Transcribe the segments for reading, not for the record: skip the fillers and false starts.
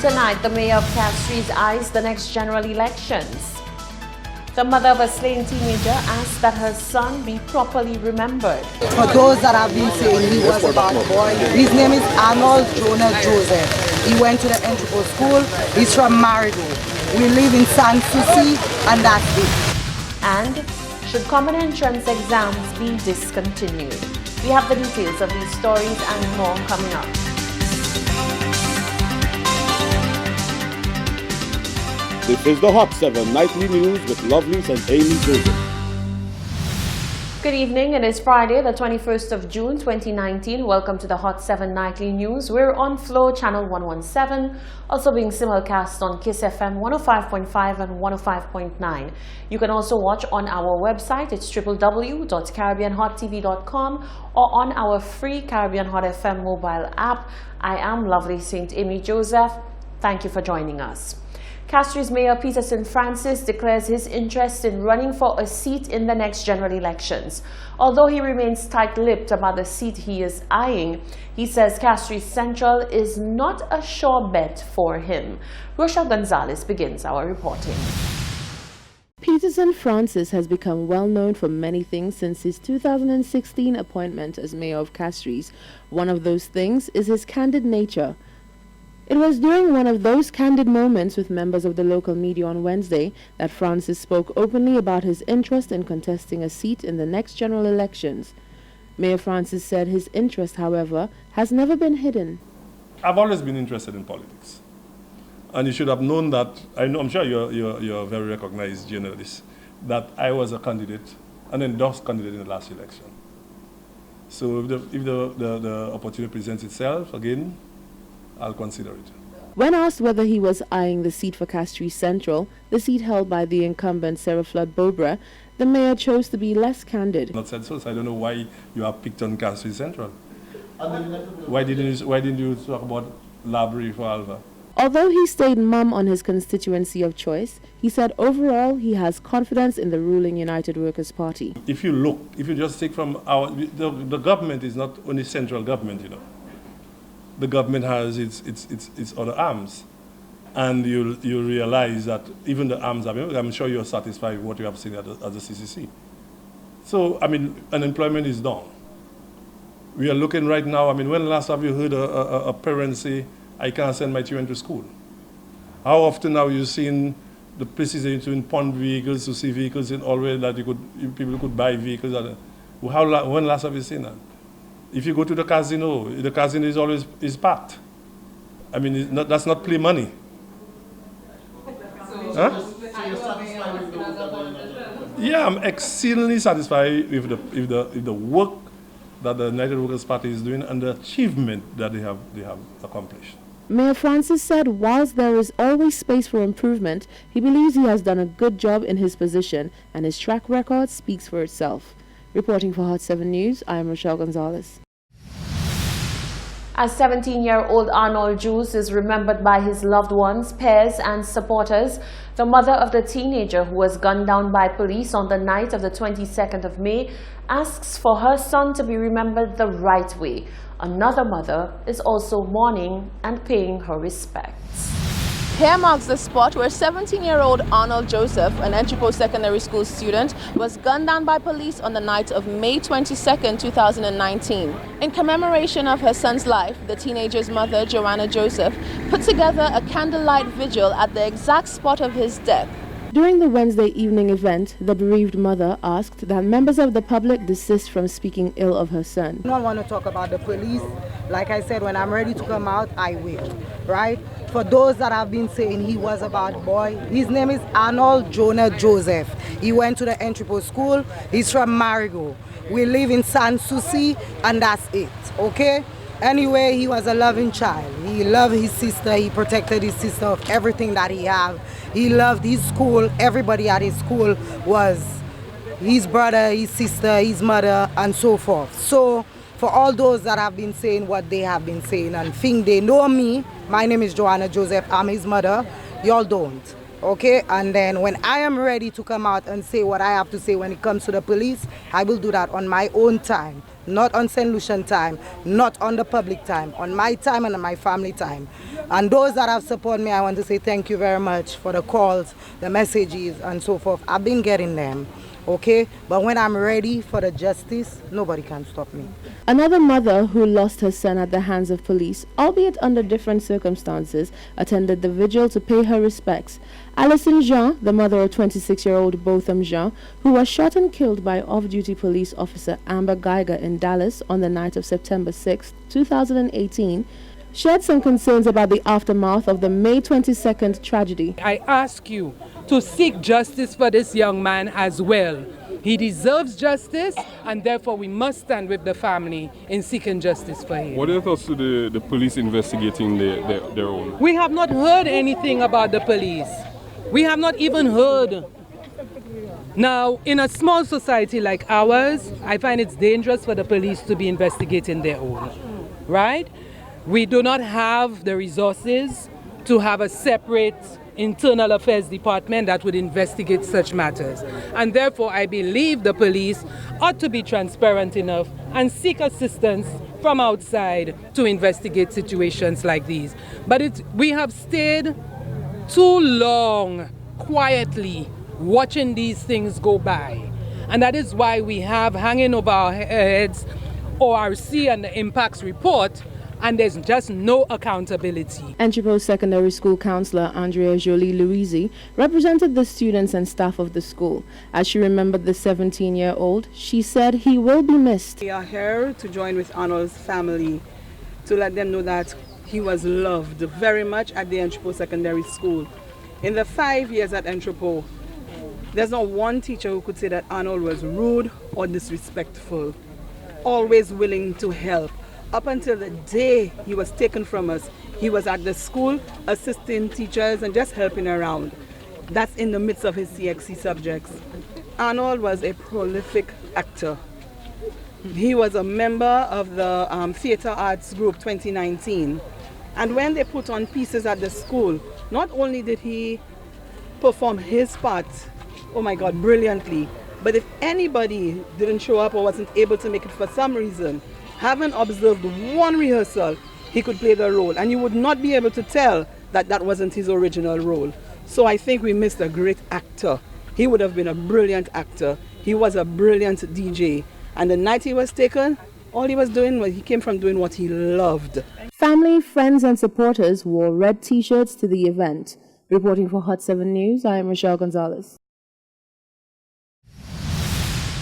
Tonight, the mayor of Castries eyes the next general elections. The mother of a slain teenager asked that her son be properly remembered. For those that have been saying he was a bad boy, his name is Arnold Jonah Joseph. He went to the Entrepot School. He's from Marigo. We live in San Souci, and that's it. And should common entrance exams be discontinued? We have the details of these stories and more coming up. This is the Hot 7 Nightly News with Lovelace and Amy Joseph. Good evening. It is Friday, the 21st of June, 2019. Welcome to the Hot 7 Nightly News. We're on Flow Channel 117, also being simulcast on Kiss FM 105.5 and 105.9. You can also watch on our website. It's www.caribbeanhottv.com or on our free Caribbean Hot FM mobile app. I am Lovely St. Amy Joseph. Thank you for joining us. Castries Mayor Peterson Francis declares his interest in running for a seat in the next general elections. Although he remains tight-lipped about the seat he is eyeing, he says Castries Central is not a sure bet for him. Rochelle Gonzalez begins our reporting. Peterson Francis has become well known for many things since his 2016 appointment as mayor of Castries. One of those things is his candid nature. It was during one of those candid moments with members of the local media on Wednesday that Francis spoke openly about his interest in contesting a seat in the next general elections. Mayor Francis said his interest, however, has never been hidden. I've always been interested in politics. And you should have known that, I'm sure you're a very recognized journalist, that I was a candidate, an endorsed candidate in the last election. So if the opportunity presents itself again, I'll consider it. When asked whether he was eyeing the seat for Castries Central, the seat held by the incumbent Sarah Flood Bobra, the mayor chose to be less candid. Not said so I don't know why you have picked on Castries Central. Why didn't you talk about Labrie for Alva? Although he stayed mum on his constituency of choice, he said overall he has confidence in the ruling United Workers' Party. If you just take from the government is not only central government, you know. The government has its other arms, and you realize that even the arms, I'm sure you're satisfied with what you have seen at the CCC. So, unemployment is down. We are looking right now, when last have you heard a parent say, I can't send my children to school? How often have you seen the places that you pawn vehicles to see vehicles in all ways that people could buy vehicles? When last have you seen that? If you go to the casino is always packed. That's not play money. Huh? Yeah, I'm exceedingly satisfied with the work that the United Workers' Party is doing and the achievement that they have accomplished. Mayor Francis said whilst there is always space for improvement, he believes he has done a good job in his position and his track record speaks for itself. Reporting for Hot 7 News, I am Rochelle Gonzalez. As 17-year-old Arnold Juice is remembered by his loved ones, peers and supporters, the mother of the teenager who was gunned down by police on the night of the 22nd of May asks for her son to be remembered the right way. Another mother is also mourning and paying her respects. Here marks the spot where 17-year-old Arnold Joseph, an Entrepot Secondary School student, was gunned down by police on the night of May 22, 2019. In commemoration of her son's life, the teenager's mother, Joanna Joseph, put together a candlelight vigil at the exact spot of his death. During the Wednesday evening event, the bereaved mother asked that members of the public desist from speaking ill of her son. I don't want to talk about the police. Like I said, when I'm ready to come out, I will, right? For those that have been saying he was a bad boy, his name is Arnold Jonah Joseph. He went to the Entrepot School. He's from Marigo. We live in San Souci, and that's it, okay? Anyway, he was a loving child. He loved his sister. He protected his sister of everything that he had. He loved his school. Everybody at his school was his brother, his sister, his mother, and so forth. So for all those that have been saying what they have been saying and think they know me, my name is Joanna Joseph. I'm his mother. Y'all don't. Okay? And then when I am ready to come out and say what I have to say when it comes to the police, I will do that on my own time. not on St. Lucian time, not on the public time, on my time and on my family time. And those that have supported me, I want to say thank you very much for the calls, the messages, and so forth. I've been getting them, okay? But when I'm ready for the justice, nobody can stop me. Another mother who lost her son at the hands of police, albeit under different circumstances, attended the vigil to pay her respects. Alison Jean, the mother of 26-year-old Botham Jean, who was shot and killed by off-duty police officer Amber Geiger in Dallas on the night of September 6, 2018, shared some concerns about the aftermath of the May 22nd tragedy. I ask you to seek justice for this young man as well. He deserves justice, and therefore we must stand with the family in seeking justice for him. What are your thoughts to the police investigating their own? We have not heard anything about the police. We have not even heard. Now, in a small society like ours, I find it's dangerous for the police to be investigating their own, right? We do not have the resources to have a separate internal affairs department that would investigate such matters. And therefore, I believe the police ought to be transparent enough and seek assistance from outside to investigate situations like these. But we have stayed too long quietly watching these things go by. And that is why we have hanging over our heads ORC and the impacts report, and there's just no accountability. Entry Post Secondary School Counselor Andrea Jolie Louisi represented the students and staff of the school. As she remembered the 17-year-old, she said he will be missed. We are here to join with Arnold's family to let them know that he was loved very much at the Entry Post Secondary School. In the 5 years at Entry Post, there's not one teacher who could say that Arnold was rude or disrespectful. Always willing to help. Up until the day he was taken from us, he was at the school assisting teachers and just helping around. That's in the midst of his CXC subjects. Arnold was a prolific actor. He was a member of the Theatre Arts Group 2019. And when they put on pieces at the school, not only did he perform his part, oh my God, brilliantly, but if anybody didn't show up or wasn't able to make it for some reason, having observed one rehearsal, he could play the role. And you would not be able to tell that that wasn't his original role. So I think we missed a great actor. He would have been a brilliant actor. He was a brilliant DJ. And the night he was taken, all he was doing was he came from doing what he loved. Family, friends and supporters wore red t-shirts to the event. Reporting for Hot 7 News, I am Rochelle Gonzalez.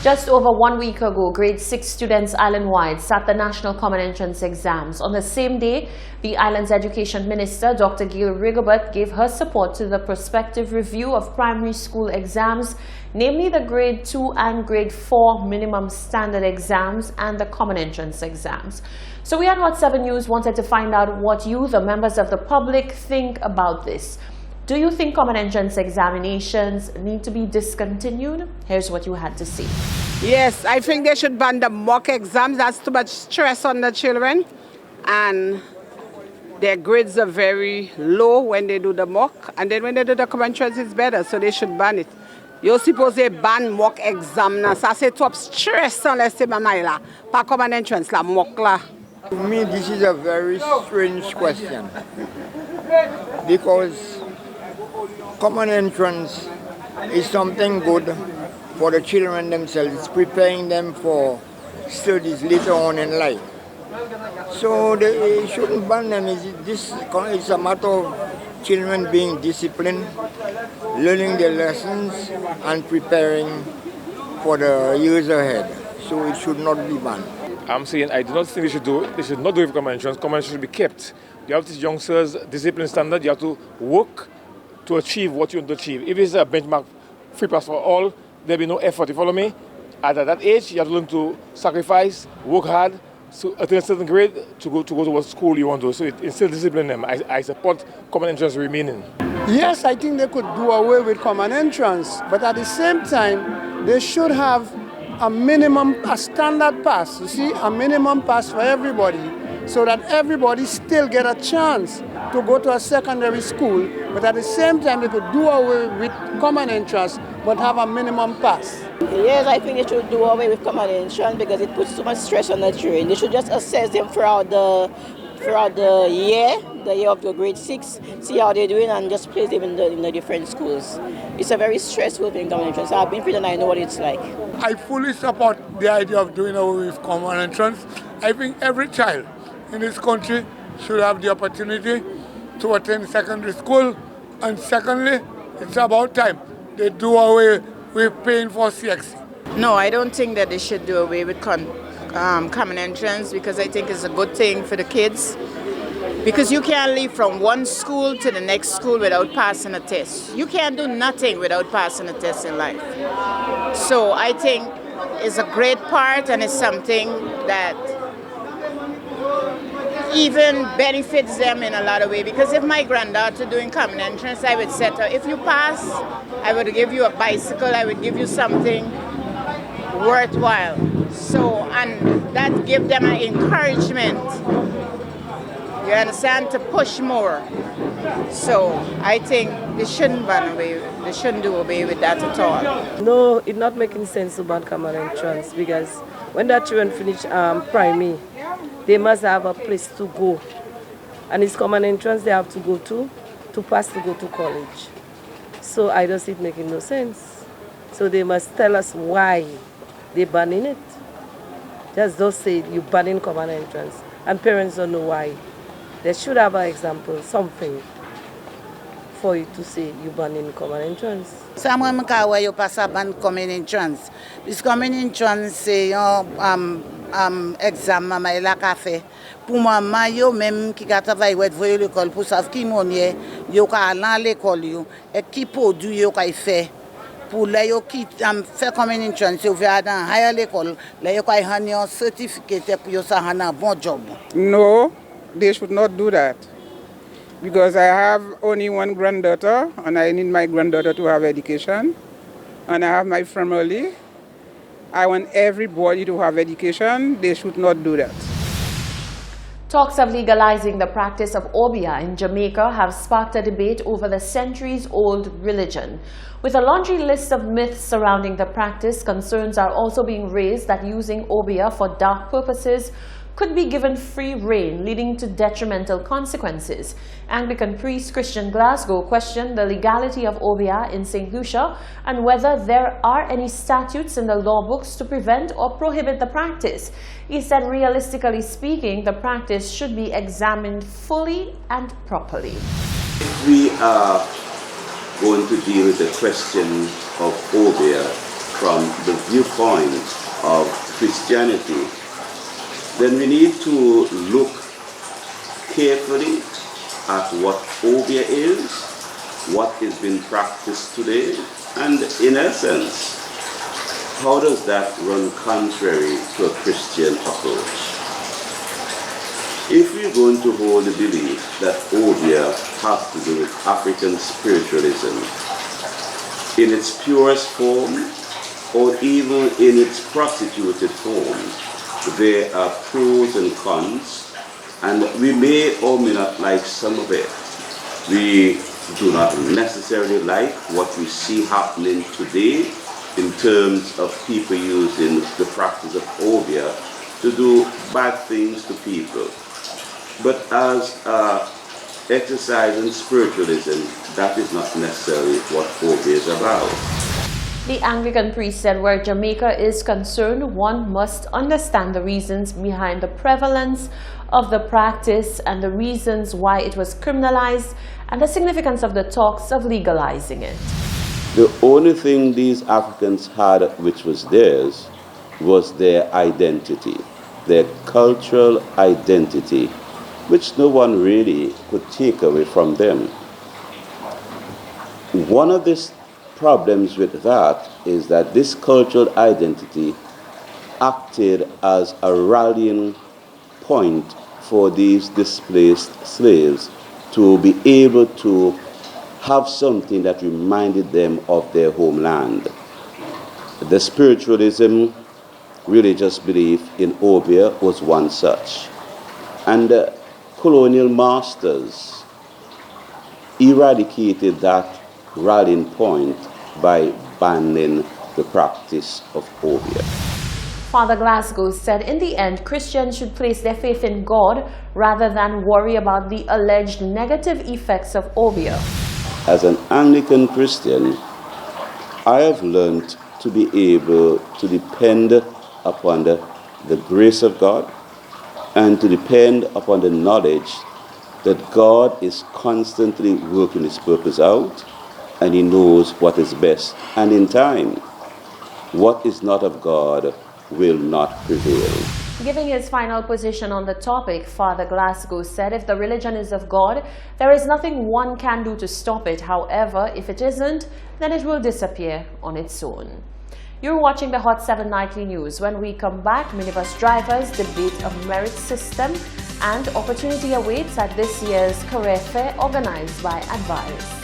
Just over 1 week ago, grade 6 students island-wide sat the National Common Entrance exams. On the same day, the island's Education Minister, Dr. Gail Rigobert, gave her support to the prospective review of primary school exams, namely the grade 2 and grade 4 minimum standard exams and the Common Entrance exams. So we at Hot 7 News wanted to find out what you, the members of the public, think about this. Do you think common entrance examinations need to be discontinued? Here's what you had to say. Yes, I think they should ban the mock exams. That's too much stress on the children. And their grades are very low when they do the mock. And then when they do the common entrance, it's better. So they should ban it. You suppose they ban mock exam now. So I say top stress on let's say mamaila. Pa common entrance la mock la. To me, this is a very strange question. Because common entrance is something good for the children themselves, preparing them for studies later on in life. So they shouldn't ban them. It's a matter of children being disciplined, learning their lessons, and preparing for the years ahead. So it should not be banned. I'm saying I do not think they should do it. They should not do it with common entrance. Common entrance should be kept. You have to teach youngsters discipline standard. You have to work to achieve what you want to achieve. If it's a benchmark free pass for all, there'll be no effort. You follow me? At that age, you have to learn to sacrifice, work hard, so attain a certain grade to go to what school you want to. So it instills discipline in them. I support common entrance remaining. Yes, I think they could do away with common entrance, but at the same time, they should have a standard pass. You see, a minimum pass for everybody, so that everybody still get a chance to go to a secondary school, but at the same time they could do away with common entrance but have a minimum pass. Yes, I think they should do away with common entrance because it puts too much stress on the children. They should just assess them throughout the year of your grade 6, see how they're doing, and just place them in the different schools. It's a very stressful thing, common entrance. I've been through it and I know what it's like. I fully support the idea of doing away with common entrance. I think every child in this country should have the opportunity to attend secondary school, and secondly, it's about time they do away with paying for CXC. No, I don't think that they should do away with common entrance because I think it's a good thing for the kids. Because you can't leave from one school to the next school without passing a test. You can't do nothing without passing a test in life. So I think it's a great part and it's something that even benefits them in a lot of ways. Because if my granddaughter doing common entrance, I would say to her, if you pass, I would give you a bicycle, I would give you something worthwhile. So, and that give them an encouragement, you understand, to push more. So I think they shouldn't do away with that at all. No, it's not making sense to ban common entrance because when the children finish primary, they must have a place to go. And it's common entrance they have to go to pass to go to college. So I don't see it making no sense. So they must tell us why they're banning it. Just don't say you're banning common entrance. And parents don't know why. They should have an example, something, for you to say you're banning common entrance. Someone where you pass a ban common entrance. This common entrance say exam maman la café. Pour maman yo même qui a travaillé ouais voyer l'école pour savoir qui monnier yo ka aller à l'école yo et qui produit yo ka fait. Pour les yo qui fait common entrance yo vers dans higher l'école les yo ka avoir un certificat pour yo ça un bon job. No, they should not do that. Because I have only one granddaughter and I need my granddaughter to have education. And I have my family. I want everybody to have education. They should not do that. Talks of legalizing the practice of obeah in Jamaica have sparked a debate over the centuries-old religion. With a laundry list of myths surrounding the practice, concerns are also being raised that using obeah for dark purposes could be given free rein, leading to detrimental consequences. Anglican priest Christian Glasgow questioned the legality of obeah in St. Lucia and whether there are any statutes in the law books to prevent or prohibit the practice. He said, realistically speaking, the practice should be examined fully and properly. If we are going to deal with the question of obeah from the viewpoint of Christianity, then we need to look carefully at what obeah is, what is being practiced today, and in essence, how does that run contrary to a Christian approach? If we're going to hold the belief that obeah has to do with African spiritualism in its purest form or even in its prostituted form, there are pros and cons, and we may or may not like some of it. We do not necessarily like what we see happening today in terms of people using the practice of obeah to do bad things to people. But as exercise in spiritualism, that is not necessarily what obeah is about. The Anglican priest said where Jamaica is concerned, one must understand the reasons behind the prevalence of the practice and the reasons why it was criminalized and the significance of the talks of legalizing it. The only thing these Africans had which was theirs was their identity, their cultural identity, which no one really could take away from them. One of the problems with that is that this cultural identity acted as a rallying point for these displaced slaves to be able to have something that reminded them of their homeland. The spiritualism, religious belief in obeah was one such. And colonial masters eradicated that rallying point by banning the practice of obeah. Father Glasgow said in the end, Christians should place their faith in God rather than worry about the alleged negative effects of obeah. As an Anglican Christian, I have learned to be able to depend upon the grace of God and to depend upon the knowledge that God is constantly working His purpose out and He knows what is best. And in time, what is not of God will not prevail. Giving his final position on the topic, Father Glasgow said if the religion is of God, there is nothing one can do to stop it. However, if it isn't, then it will disappear on its own. You're watching the Hot 7 Nightly News. When we come back, minibus drivers debate a merit system and opportunity awaits at this year's career fair organized by Advise.